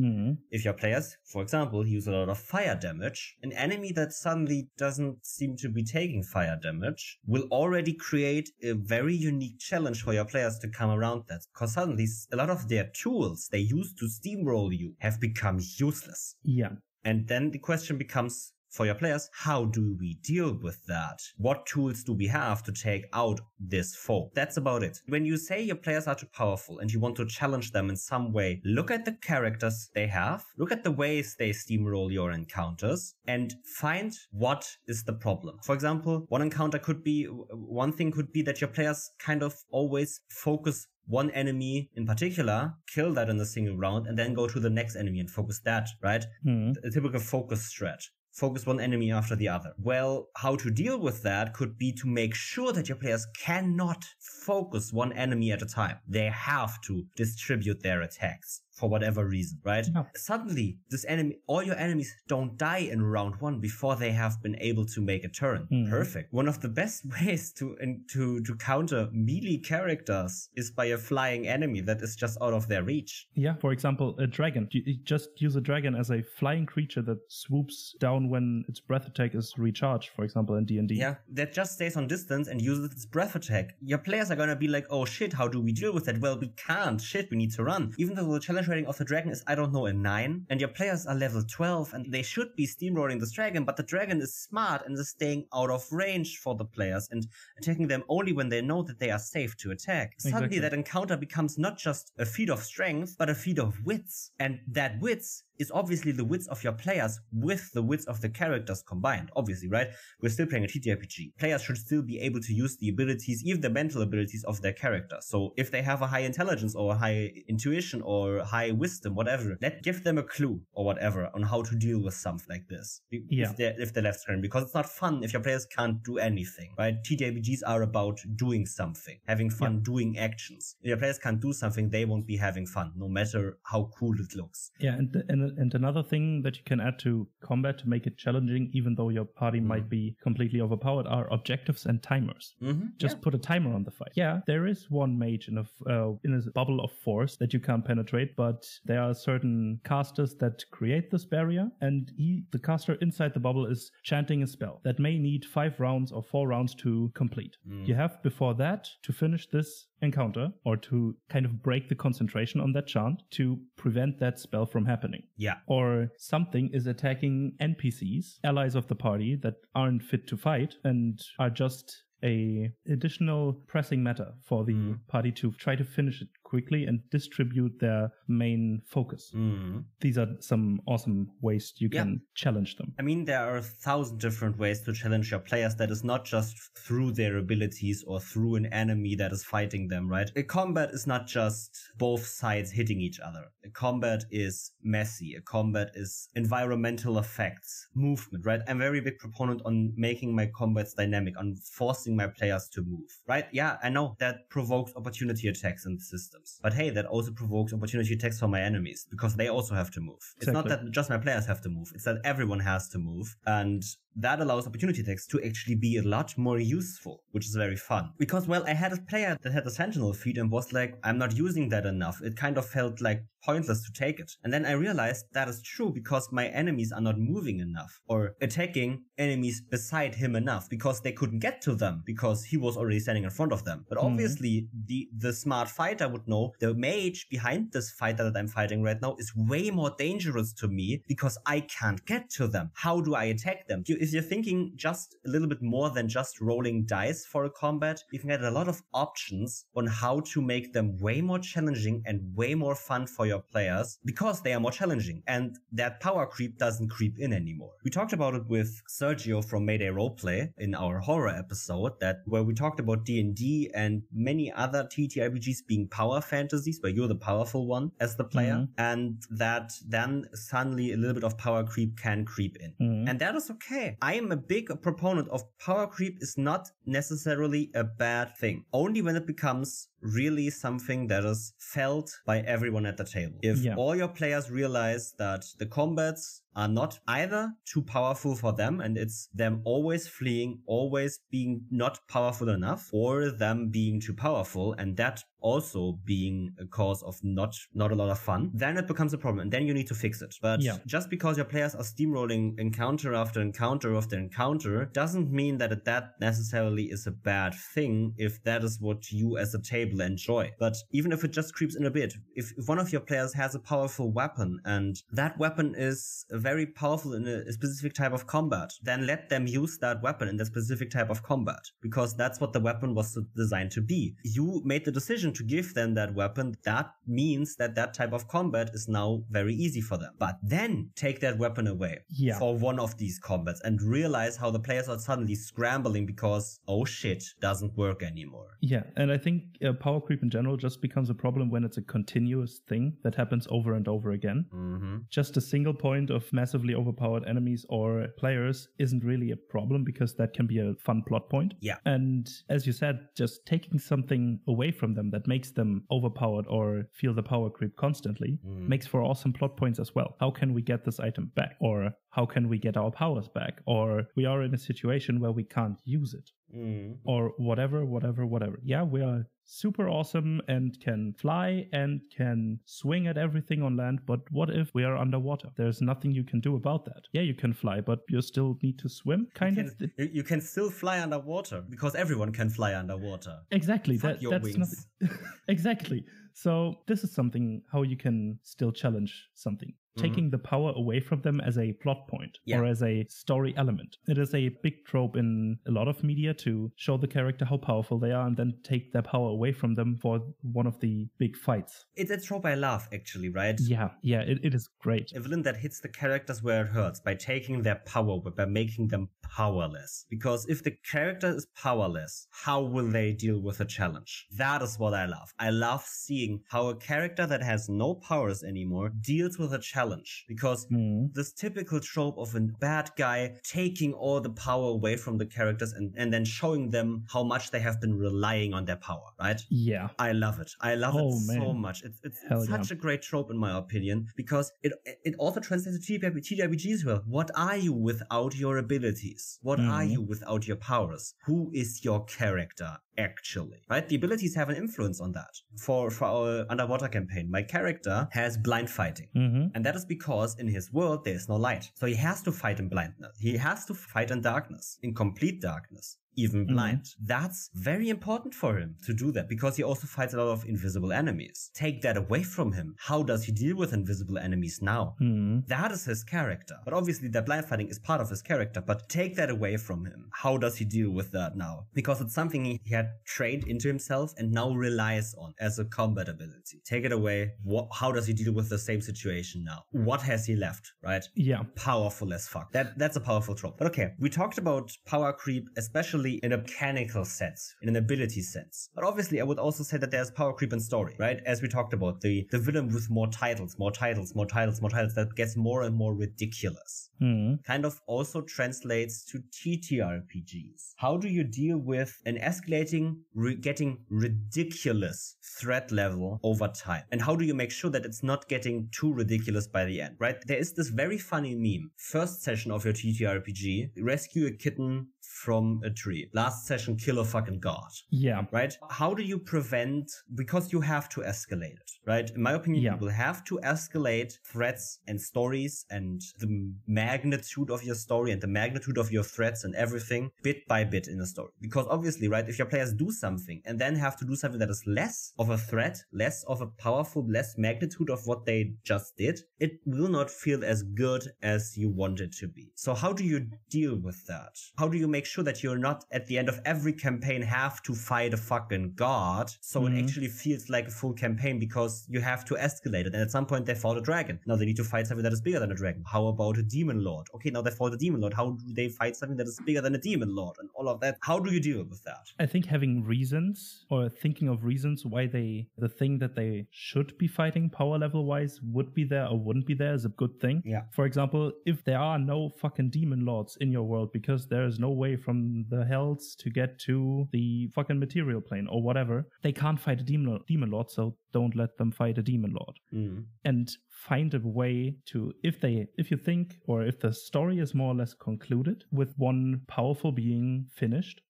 If your players, for example, use a lot of fire damage, an enemy that suddenly doesn't seem to be taking fire damage will already create a very unique challenge for your players to come around that. Because suddenly a lot of their tools they used to steamroll you have become useless. Yeah. And then the question becomes, for your players, how do we deal with that? What tools do we have to take out this foe? That's about it. When you say your players are too powerful and you want to challenge them in some way, look at the characters they have, look at the ways they steamroll your encounters, and find what is the problem. For example, one thing could be that your players kind of always focus one enemy in particular, kill that in a single round, and then go to the next enemy and focus that, right? A typical focus strat. focus one enemy after the other. Well, how to deal with that could be to make sure that your players cannot focus one enemy at a time. They have to distribute their attacks for whatever reason, right? Yeah. Suddenly, all your enemies don't die in round one before they have been able to make a turn. Perfect. One of the best ways to counter melee characters is by a flying enemy that is just out of their reach. Yeah, for example, a dragon. You just use a dragon as a flying creature that swoops down when its breath attack is recharged, for example, in D&D. Yeah, that just stays on distance and uses its breath attack. Your players are gonna be like, oh shit, how do we deal with that? Well, we can't. Shit, we need to run. Even though the challenge rating of the dragon is, I don't know, a 9, and your players are level 12, and they should be steamrolling this dragon, but the dragon is smart and is staying out of range for the players and attacking them only when they know that they are safe to attack. Exactly. Suddenly that encounter becomes not just a feat of strength, but a feat of wits. And that wits is obviously the wits of your players with the wits of the characters combined. Obviously, right? We're still playing a TTRPG. Players should still be able to use the abilities, even the mental abilities of their character. So if they have a high intelligence or a high intuition or high wisdom, whatever, give them a clue or whatever on how to deal with something like this. If they're left turn, because it's not fun if your players can't do anything, right? TTRPGs are about doing something, having fun, doing actions. If your players can't do something, they won't be having fun, no matter how cool it looks. Yeah, and another thing that you can add to combat to make it challenging, even though your party might be completely overpowered, are objectives and timers. Just put a timer on the fight. Yeah, there is one mage in a bubble of force that you can't penetrate, but there are certain casters that create this barrier, and the caster inside the bubble is chanting a spell that may need 5 rounds or 4 rounds to complete. You have before that to finish this encounter or to kind of break the concentration on that chant to prevent that spell from happening. Yeah. Or something is attacking NPCs, allies of the party that aren't fit to fight and are just a additional pressing matter for the party to try to finish it quickly and distribute their main focus. These are some awesome ways you can challenge them. I mean, there are 1,000 different ways to challenge your players that is not just through their abilities or through an enemy that is fighting them, right? A combat is not just both sides hitting each other. A combat is messy. A combat is environmental effects, movement, right? I'm a very big proponent on making my combats dynamic, on forcing my players to move, right? Yeah, I know that provokes opportunity attacks in the systems, but hey, that also provokes opportunity attacks for my enemies because they also have to move. It's not that just my players have to move, it's that everyone has to move, and that allows opportunity attacks to actually be a lot more useful, which is very fun. Because, well, I had a player that had a sentinel feat and was like, I'm not using that enough. It kind of felt like pointless to take it. And then I realized that is true because my enemies are not moving enough or attacking enemies beside him enough because they couldn't get to them because he was already standing in front of them. But obviously the smart fighter would know the mage behind this fighter that I'm fighting right now is way more dangerous to me because I can't get to them. How do I attack them? If you're thinking just a little bit more than just rolling dice for a combat, you can get a lot of options on how to make them way more challenging and way more fun for your players because they are more challenging and that power creep doesn't creep in anymore. We talked about it with Sergio from Mayday Roleplay in our horror episode where we talked about D&D and many other TTRPGs being power fantasies where you're the powerful one as the player and that then suddenly a little bit of power creep can creep in. And that is okay. I am a big proponent of power creep is not necessarily a bad thing, only when it becomes really something that is felt by everyone at the table. If all your players realize that the combats are not either too powerful for them and it's them always fleeing, always being not powerful enough, or them being too powerful and that also being a cause of not a lot of fun, then it becomes a problem and then you need to fix it. But just because your players are steamrolling encounter after encounter after encounter doesn't mean that that necessarily is a bad thing if that is what you as a table enjoy. But even if it just creeps in a bit, if one of your players has a powerful weapon and that weapon is very powerful in a specific type of combat, then let them use that weapon in that specific type of combat because that's what the weapon was designed to be. You made the decision to give them that weapon. That means that that type of combat is now very easy for them. But then take that weapon away for one of these combats and realize how the players are suddenly scrambling because, oh shit, doesn't work anymore. Yeah, and I think power creep in general just becomes a problem when it's a continuous thing that happens over and over again. Just a single point of massively overpowered enemies or players isn't really a problem because that can be a fun plot point. Yeah. And as you said, just taking something away from them that makes them overpowered or feel the power creep constantly makes for awesome plot points as well. How can we get this item back? Or how can we get our powers back? Or we are in a situation where we can't use it. Or whatever. Yeah, we are super awesome and can fly and can swing at everything on land, but what if we are underwater? There's nothing you can do about that. Yeah, you can fly, but you still need to swim, You can still fly underwater, because everyone can fly underwater. Exactly. Fuck your that's wings. Exactly. So this is something how you can still challenge something. Taking the power away from them as a plot point or as a story element. It is a big trope in a lot of media to show the character how powerful they are and then take their power away from them for one of the big fights. It's a trope I love, actually, right? Yeah, it is great. A villain that hits the characters where it hurts by taking their power, by making them powerless. Because if the character is powerless, how will they deal with a challenge? That is what I love. I love seeing how a character that has no powers anymore deals with a challenge. Because this typical trope of a bad guy taking all the power away from the characters and then showing them how much they have been relying on their power, right? Yeah. I love it. I love it so much. It's such a great trope in my opinion, because it also translates to TTRPGs as well. What are you without your abilities? What are you without your powers? Who is your character? Actually, right? The abilities have an influence on that. For our underwater campaign, my character has blind fighting. And that is because in his world, there is no light. So he has to fight in blindness. He has to fight in darkness, in complete darkness. Even blind. That's very important for him to do that, because he also fights a lot of invisible enemies. Take that away from him. How does he deal with invisible enemies now? That is his character. But obviously that blind fighting is part of his character, but take that away from him. How does he deal with that now? Because it's something he had trained into himself and now relies on as a combat ability. Take it away. How does he deal with the same situation now? What has he left, right? Yeah. Powerful as fuck. That's a powerful trope. But okay, we talked about power creep, especially in a mechanical sense, in an ability sense. But obviously, I would also say that there's power creep in story, right? As we talked about, the villain with more titles, that gets more and more ridiculous. Kind of also translates to TTRPGs. How do you deal with an escalating, getting ridiculous threat level over time? And how do you make sure that it's not getting too ridiculous by the end, right? There is this very funny meme. First session of your TTRPG, rescue a kitten from a tree. Last session, kill a fucking god. Yeah. Right? How do you prevent, because you have to escalate it, right? In my opinion, you will have to escalate threats and stories and the magnitude of your story and the magnitude of your threats and everything bit by bit in a story. Because obviously, right, if your players do something and then have to do something that is less of a threat, less of a powerful, less magnitude of what they just did, it will not feel as good as you want it to be. So how do you deal with that? How do you make sure that you're not at the end of every campaign have to fight a fucking god, so it actually feels like a full campaign, because you have to escalate it, and at some point they fought a dragon. Now they need to fight something that is bigger than a dragon. How about a demon lord? Okay, now they fought a demon lord. How do they fight something that is bigger than a demon lord and all of that? How do you deal with that? I think having reasons, or thinking of reasons why the thing that they should be fighting power level wise would be there or wouldn't be there, is a good thing. Yeah. For example, if there are no fucking demon lords in your world because there is no way from the hells to get to the fucking material plane or whatever, they can't fight a demon lord, so don't let them fight a demon lord. And find a way to, if you think, or if the story is more or less concluded with one powerful being finished,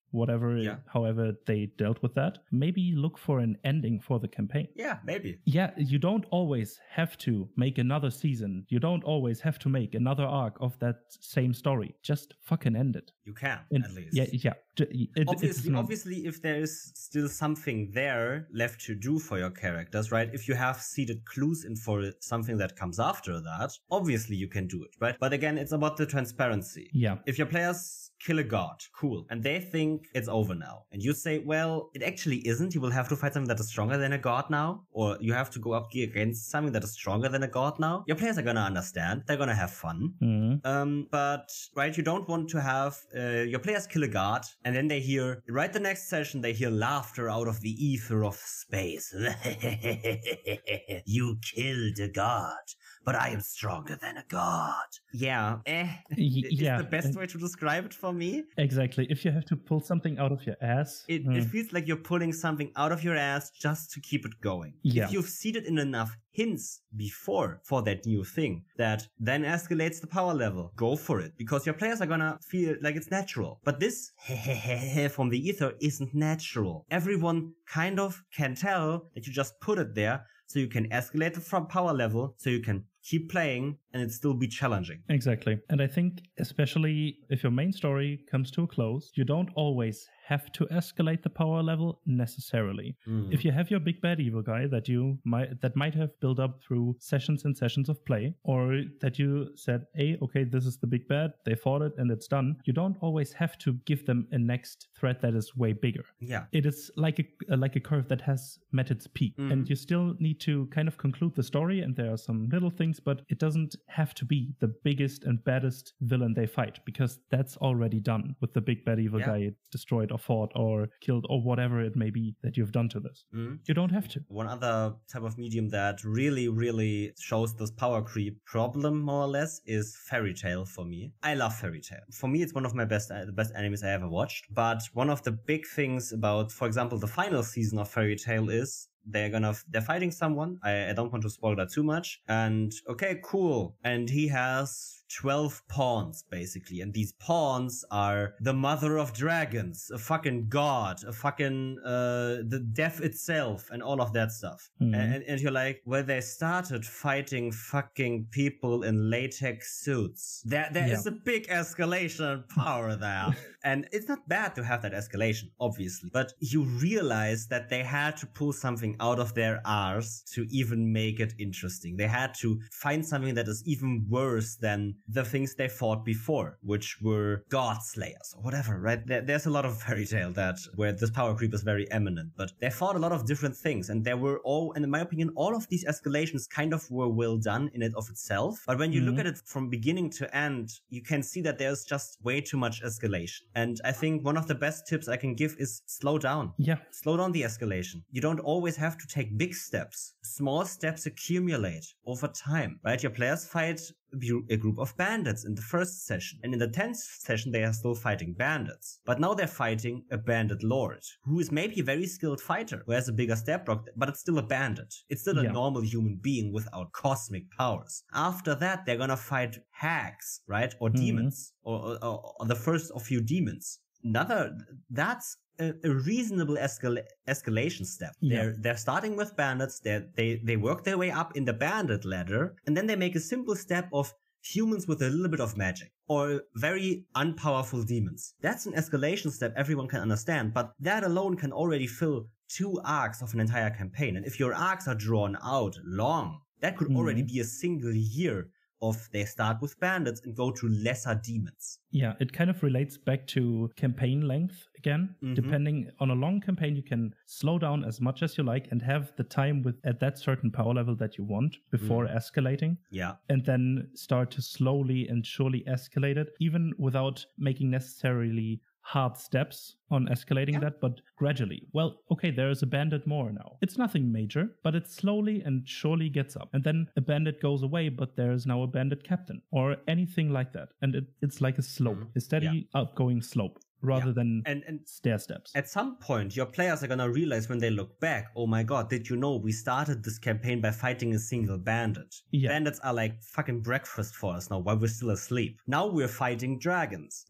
however they dealt with that, maybe look for an ending for the campaign. Yeah, maybe. Yeah, you don't always have to make another season. You don't always have to make another arc of that same story. Just fucking end it. You can, at least. Yeah. Obviously, if there is still something there left to do for your characters, right? If you have seeded clues in for something that comes after that, obviously you can do it, right? But again, it's about the transparency. Yeah. If your players kill a god. Cool. And they think it's over now. And you say, well, it actually isn't. You will have to fight something that is stronger than a god now. Or you have to go up against something that is stronger than a god now. Your players are gonna understand. They're gonna have fun. But, right, you don't want to have your players kill a god, and then they hear, right the next session, they hear laughter out of the ether of space. You killed a god, but I am stronger than a god. Yeah, is the best way to describe it for me. Exactly. If you have to pull something out of your ass. It feels like you're pulling something out of your ass just to keep it going. Yeah. If you've seeded in enough hints before for that new thing that then escalates the power level, go for it, because your players are gonna feel like it's natural. But this from the ether isn't natural. Everyone kind of can tell that you just put it there so you can escalate the power level, so you can keep playing and it still be challenging. Exactly. And I think especially if your main story comes to a close, you don't always have to escalate the power level necessarily. If you have your big bad evil guy that might have built up through sessions and sessions of play, or that you said, hey, okay, this is the big bad, they fought it and it's done, you don't always have to give them a next threat that is way bigger. Yeah. It is like a curve that has met its peak, and you still need to kind of conclude the story, and there are some little things, but it doesn't have to be the biggest and baddest villain they fight, because that's already done with the big bad evil guy destroyed or fought or killed or whatever it may be that you've done to this. You don't have to. One other type of medium that really, really shows this power creep problem, more or less, is fairy tale for me. I love fairy tale. For me, it's one of the best animes I ever watched. But one of the big things about, for example, the final season of fairy tale is they're fighting someone. I don't want to spoil that too much. And okay, cool. And he has 12 pawns, basically. And these pawns are the mother of dragons, a fucking god, a fucking, the death itself, and all of that stuff. And you're like, well, they started fighting fucking people in latex suits. There is a big escalation in power there. And it's not bad to have that escalation, obviously. But you realize that they had to pull something out of their arse to even make it interesting. They had to find something that is even worse than the things they fought before, which were god slayers or whatever, right? There's a lot of fairy tale where this power creep is very eminent, but they fought a lot of different things, and they were all, and in my opinion, all of these escalations kind of were well done in it of itself. But when you look at it from beginning to end, you can see that there's just way too much escalation. And I think one of the best tips I can give is slow down. Yeah. Slow down the escalation. You don't always have to take big steps. Small steps accumulate over time, right? Your players fight a group of bandits in the first session, and in the 10th session they are still fighting bandits. But now they're fighting a bandit lord, who is maybe a very skilled fighter, who has a bigger stab block, but it's still a bandit. It's still a normal human being without cosmic powers. After that, they're gonna fight hags, right? Or demons, or the first of few demons. That's a reasonable escalation step. They're starting with bandits. They work their way up in the bandit ladder, and then they make a simple step of humans with a little bit of magic, or very unpowerful demons. That's an escalation step everyone can understand, but that alone can already fill 2 arcs of an entire campaign. And if your arcs are drawn out long, that could already be a single year of they start with bandits and go to lesser demons. Yeah, it kind of relates back to campaign length again. Depending on a long campaign, you can slow down as much as you like and have the time at that certain power level that you want before escalating. Yeah. And then start to slowly and surely escalate it, even without making necessarily hard steps on escalating that, but gradually. Well, okay, there is a bandit more now. It's nothing major, but it slowly and surely gets up. And then a bandit goes away, but there is now a bandit captain, or anything like that. And it's like a slope, a steady outgoing slope, rather than stair steps. At some point, your players are gonna realize when they look back, oh my god, did you know we started this campaign by fighting a single bandit? Bandits are like fucking breakfast for us now while we're still asleep. Now we're fighting dragons.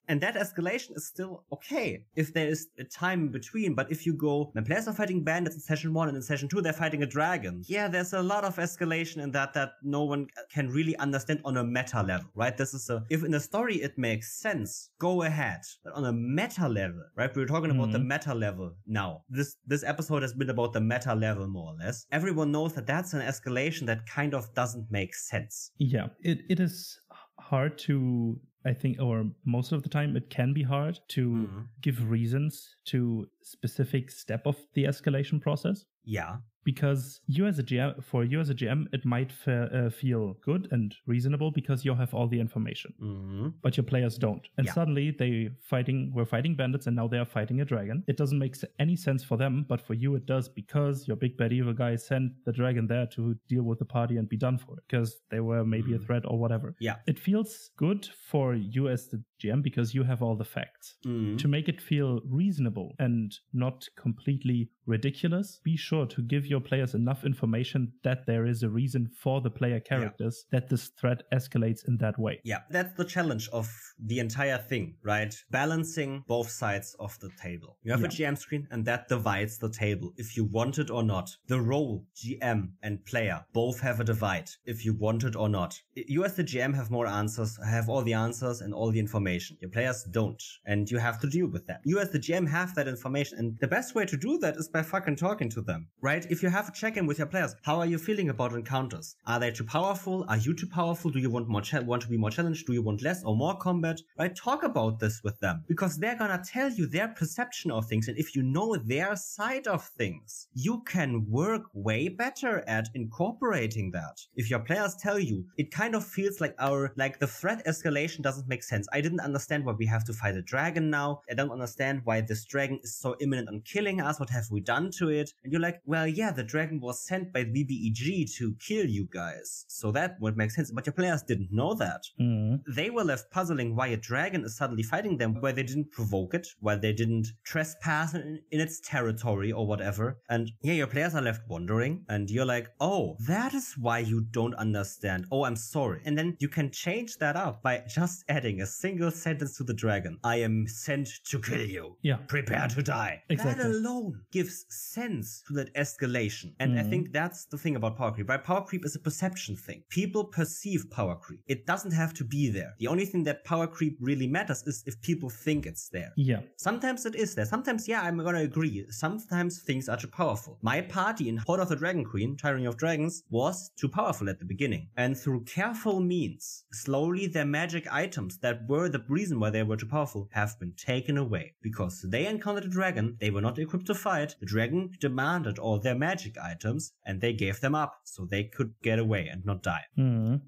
And that escalation is still okay if there is a time in between. But if you go, my players are fighting bandits in session 1, and in session 2 they're fighting a dragon. Yeah, there's a lot of escalation in that no one can really understand on a meta level, right? If in a story it makes sense, go ahead. But on a meta level, right? We're talking about the meta level now. This episode has been about the meta level, more or less. Everyone knows that that's an escalation that kind of doesn't make sense. Yeah, it is hard to I think, or most of the time, it can be hard to give reasons to specific step of the escalation process. Yeah. Because for you as a GM, it might feel good and reasonable because you have all the information, but your players don't. And suddenly we're fighting bandits, and now they are fighting a dragon. It doesn't make any sense for them, but for you it does, because your big bad evil guy sent the dragon there to deal with the party and be done for it, because they were maybe a threat or whatever. Yeah. It feels good for you as the GM because you have all the facts. To make it feel reasonable and not completely ridiculous, be sure to give your players enough information that there is a reason for the player characters that this threat escalates in that way. Yeah, that's the challenge of the entire thing, right? Balancing both sides of the table. You have a GM screen, and that divides the table, if you want it or not. The role, GM and player, both have a divide, if you want it or not. You as the GM have more answers, have all the answers and all the information. Your players don't, and you have to deal with that. You as the GM have that information, and the best way to do that is by fucking talking to them, right? If you have a check-in with your players, how are you feeling about encounters? Are they too powerful? Are you too powerful? Do you want want to be more challenged? Do you want less or more combat? Right? Talk about this with them, because they're gonna tell you their perception of things, and if you know their side of things, you can work way better at incorporating that. If your players tell you, it kind of feels like the threat escalation doesn't make sense. I didn't understand why we have to fight a dragon now. I don't understand why this dragon is so imminent on killing us. What have we done to it? And you're like, well, yeah, the dragon was sent by VBEG to kill you guys, so that would make sense. But your players didn't know that. They were left puzzling why a dragon is suddenly fighting them, why they didn't provoke it, why they didn't trespass in its territory or whatever. And yeah, your players are left wondering, and you're like, oh, that is why you don't understand. Oh, I'm sorry. And then you can change that up by just adding a single sentence to the dragon. I am sent to kill you. Yeah. Prepare to die. Exactly. That alone gives sense to that escalation. And I think that's the thing about power creep, right? Power creep is a perception thing. People perceive power creep. It doesn't have to be there. The only thing that power creep really matters is if people think it's there. Yeah. Sometimes it is there. Sometimes, yeah, I'm gonna agree. Sometimes things are too powerful. My party in Hoard of the Dragon Queen, Tyranny of Dragons, was too powerful at the beginning. And through careful means, slowly their magic items that were the reason why they were too powerful have been taken away. Because they encountered a dragon, they were not equipped to fight, the dragon demanded all their magic items, and they gave them up so they could get away and not die.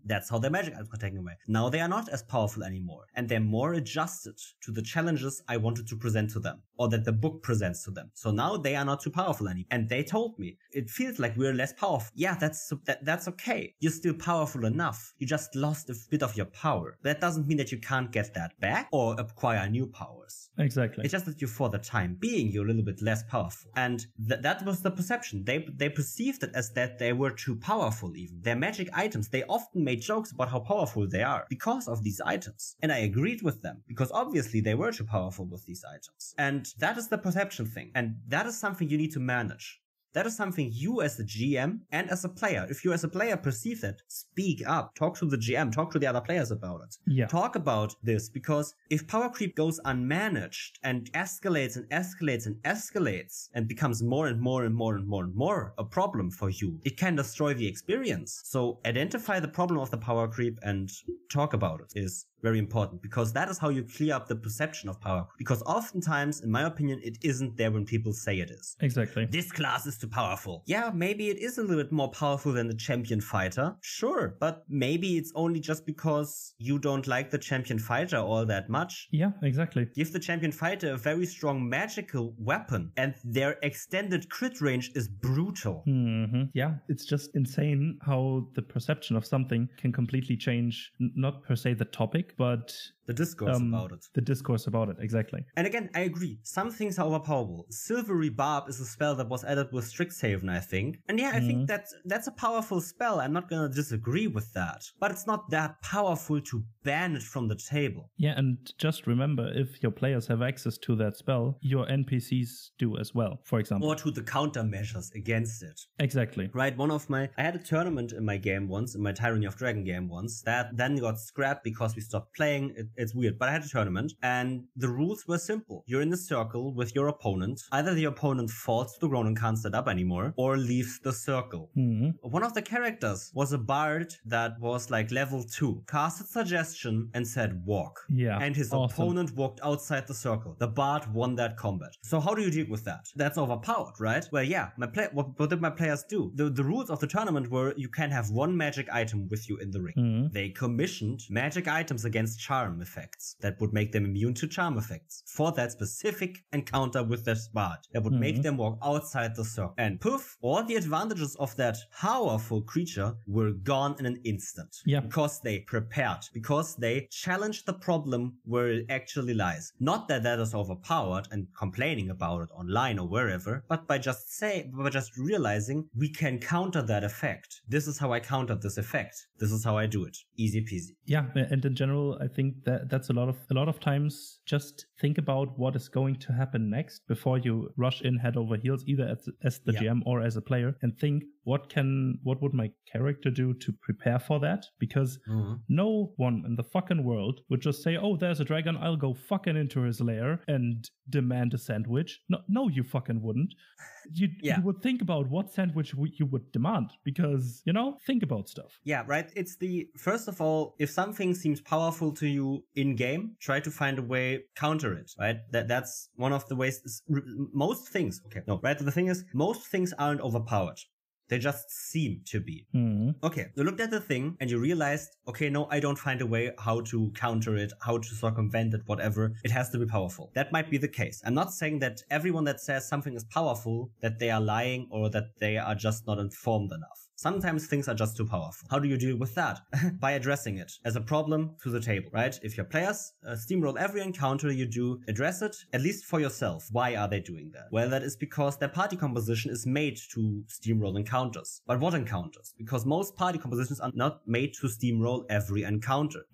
That's how their magic items got taken away. Now they are not as powerful anymore, and they're more adjusted to the challenges I wanted to present to them, or that the book presents to them. So now they are not too powerful anymore. And they told me, it feels like we're less powerful. Yeah, that's okay. You're still powerful enough. You just lost a bit of your power. That doesn't mean that you can't get that back or acquire new powers. Exactly. It's just that you, for the time being, you're a little bit less powerful. And that was the perception. They perceived it as that they were too powerful even. Their magic items, they often made jokes about how powerful they are because of these items. And I agreed with them, because obviously they were too powerful with these items. And that is the perception thing. And that is something you need to manage. That is something you as the GM and as a player, if you as a player perceive that, speak up, talk to the GM, talk to the other players about it. Yeah. Talk about this, because if power creep goes unmanaged and escalates and escalates and escalates and becomes more and more and more and more and more a problem for you, it can destroy the experience. So identify the problem of the power creep and talk about it is very important, because that is how you clear up the perception of power. Because oftentimes, in my opinion, it isn't there when people say it is. Exactly. This class is too powerful. Yeah, maybe it is a little bit more powerful than the champion fighter. Sure, but maybe it's only just because you don't like the champion fighter all that much. Yeah, exactly. Give the champion fighter a very strong magical weapon, and their extended crit range is brutal. Yeah, it's just insane how the perception of something can completely change, not per se the topic, but the discourse about it. The discourse about it, exactly. And again, I agree. Some things are overpowerful. Silvery Barb is a spell that was added with Strixhaven, I think. And yeah, I think that's a powerful spell. I'm not gonna disagree with that. But it's not that powerful to ban it from the table. Yeah, and just remember, if your players have access to that spell, your NPCs do as well, for example. Or to the countermeasures against it. Exactly. Right, I had a tournament in my game once, in my Tyranny of Dragon game once, that then got scrapped because we stopped playing. It's weird, but I had a tournament, and the rules were simple. You're in a circle with your opponent. Either the opponent falls to the ground and can't stand up anymore or leaves the circle. One of the characters was a bard that was like level 2, casted suggestion and said walk. Yeah. And his opponent walked outside the circle. The bard won that combat. So how do you deal with that? That's overpowered, right? Well, yeah, what did my players do? The rules of the tournament were you can have one magic item with you in the ring. They commissioned magic items against charm effects that would make them immune to charm effects for that specific encounter with that bard that would make them walk outside the circle. And poof, all the advantages of that powerful creature were gone in an instant. Yeah. Because they prepared, because they challenged the problem where it actually lies. Not that is overpowered and complaining about it online or wherever, but by just realizing we can counter that effect. This is how I counter this effect. This is how I do it. Easy peasy. Yeah, and in general, I think that's a lot of times just think about what is going to happen next before you rush in head over heels, either as the GM or as a player, and think what would my character do to prepare for that? Because no one in the fucking world would just say, oh, there's a dragon, I'll go fucking into his lair and demand a sandwich. No, you fucking wouldn't. You would think about what sandwich you would demand, because, think about stuff. Yeah, right. It's first of all, if something seems powerful to you in game, try to find a way counter it, right? That's one of the ways. Most things, right? The thing is, most things aren't overpowered. They just seem to be. Okay, you looked at the thing and you realized, okay, no, I don't find a way how to counter it, how to circumvent it, whatever. It has to be powerful. That might be the case. I'm not saying that everyone that says something is powerful, that they are lying or that they are just not informed enough. Sometimes things are just too powerful. How do you deal with that? By addressing it as a problem to the table, right? If your players steamroll every encounter you do, address it, at least for yourself. Why are they doing that? Well, that is because their party composition is made to steamroll encounters. But what encounters? Because most party compositions are not made to steamroll every encounter.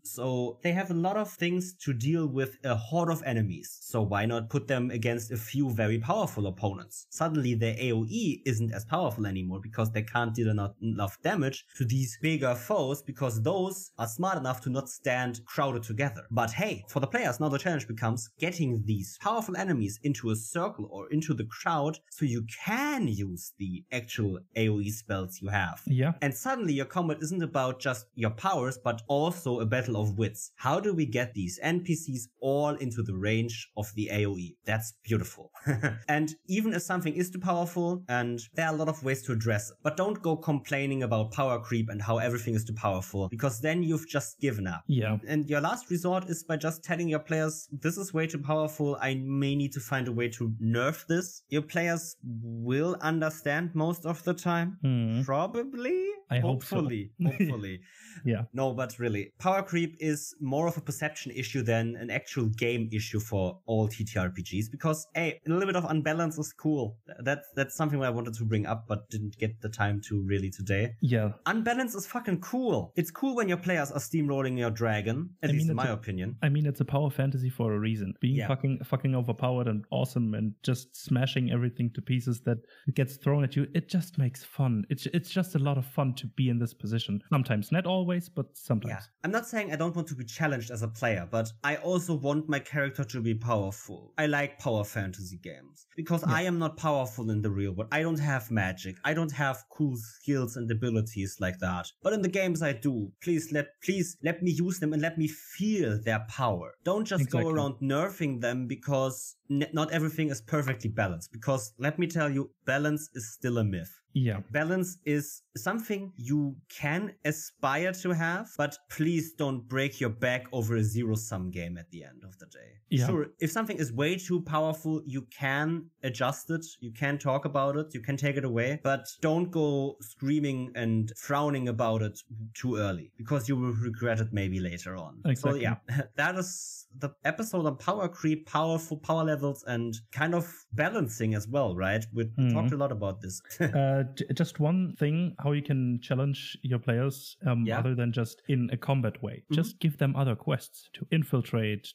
So they have a lot of things to deal with a horde of enemies. So why not put them against a few very powerful opponents? Suddenly their AoE isn't as powerful anymore because they can't deal enough damage to these bigger foes, because those are smart enough to not stand crowded together. But hey, for the players, now the challenge becomes getting these powerful enemies into a circle or into the crowd so you can use the actual AoE spells you have. Yeah. And suddenly your combat isn't about just your powers, but also a battle of wits. How do we get these NPCs all into the range of the AoE? That's beautiful. And even if something is too powerful, and there are a lot of ways to address it, but don't go complaining about power creep and how everything is too powerful, because then you've just given up. Yeah. And your last resort is by just telling your players, this is way too powerful, I may need to find a way to nerf this. Your players will understand most of the time. Probably. Hopefully. Yeah. No, but really, power creep is more of a perception issue than an actual game issue for all TTRPGs, because a little bit of unbalance is cool. That's something that I wanted to bring up but didn't get the time to really today. Yeah. Unbalance is fucking cool. It's cool when your players are steamrolling your dragon, at least in my opinion. I mean, it's a power fantasy for a reason. Being fucking overpowered and awesome and just smashing everything to pieces that gets thrown at you, it just makes fun. It's just a lot of fun to be in this position. Sometimes, not always, but sometimes. Yeah. I'm not saying I don't want to be challenged as a player, but I also want my character to be powerful. I like power fantasy games because I am not powerful in the real world. I don't have magic. I don't have cool skills and abilities like that. But in the games I do, please let me use them and let me feel their power. Don't just go around nerfing them because not everything is perfectly balanced. Because let me tell you, balance is still a myth. Yeah. Balance is something you can aspire to have, but please don't break your back over a zero-sum game at the end of the day. Yeah. Sure, if something is way too powerful, you can adjust it, you can talk about it, you can take it away, but don't go screaming and frowning about it too early, because you will regret it maybe later on. Exactly. So yeah, that is the episode on power creep, powerful power levels, and kind of balancing as well, right? We talked a lot about this. Just one thing, how you can challenge your players other than just in a combat way. Just give them other quests to infiltrate,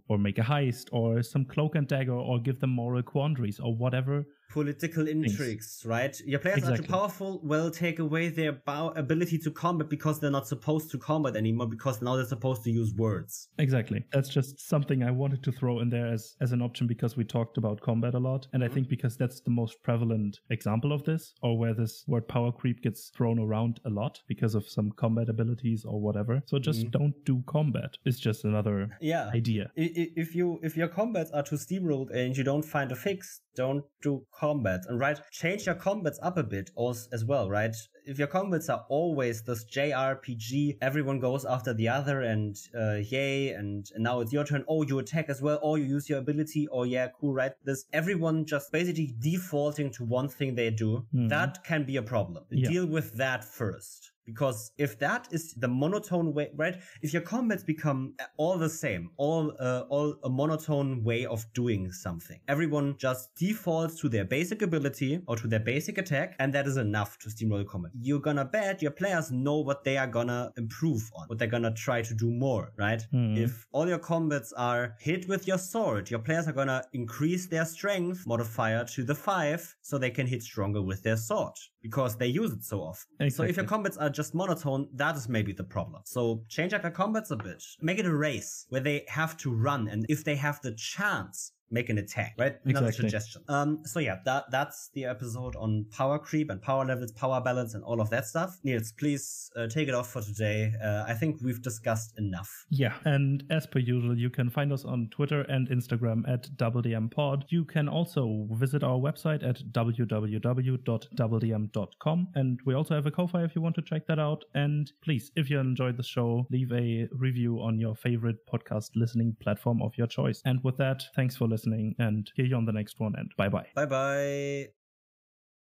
or make a heist, or some cloak and dagger, or give them moral quandaries, or whatever political intrigues, right? Your players are too powerful, well, take away their ability to combat because they're not supposed to combat anymore, because now they're supposed to use words. Exactly. That's just something I wanted to throw in there as an option, because we talked about combat a lot. And I think because that's the most prevalent example of this, or where this word power creep gets thrown around a lot because of some combat abilities or whatever. So just don't do combat. It's just another idea. If your combats are too steamrolled and you don't find a fix, don't do combat. And right, change your combats up a bit as well, right? If your combats are always this JRPG, everyone goes after the other and yay, and now it's your turn. Oh, you attack as well. Oh, you use your ability. Oh, yeah, cool, right? This everyone just basically defaulting to one thing they do. That can be a problem. Deal with that first. Because if that is the monotone way, right? If your combats become all the same, all a monotone way of doing something, everyone just defaults to their basic ability or to their basic attack, and that is enough to steamroll combat. You're gonna bet your players know what they are gonna improve on, what they're gonna try to do more, right? If all your combats are hit with your sword, your players are gonna increase their strength modifier to the 5 so they can hit stronger with their sword, because they use it so often. Exactly. So if your combats are just monotone, that is maybe the problem. So change up your combats a bit. Make it a race where they have to run, and if they have the chance, make an attack, right? Another suggestion. So yeah, that's the episode on power creep and power levels, power balance, and all of that stuff. Niels, please take it off for today. I think we've discussed enough. Yeah, and as per usual, you can find us on Twitter and Instagram at DoubleDM Pod. You can also visit our website at www.doubledm.com, and we also have a Ko-Fi if you want to check that out. And please, if you enjoyed the show, leave a review on your favorite podcast listening platform of your choice. And with that, thanks for listening, and hear you on the next one, and bye-bye. Bye-bye.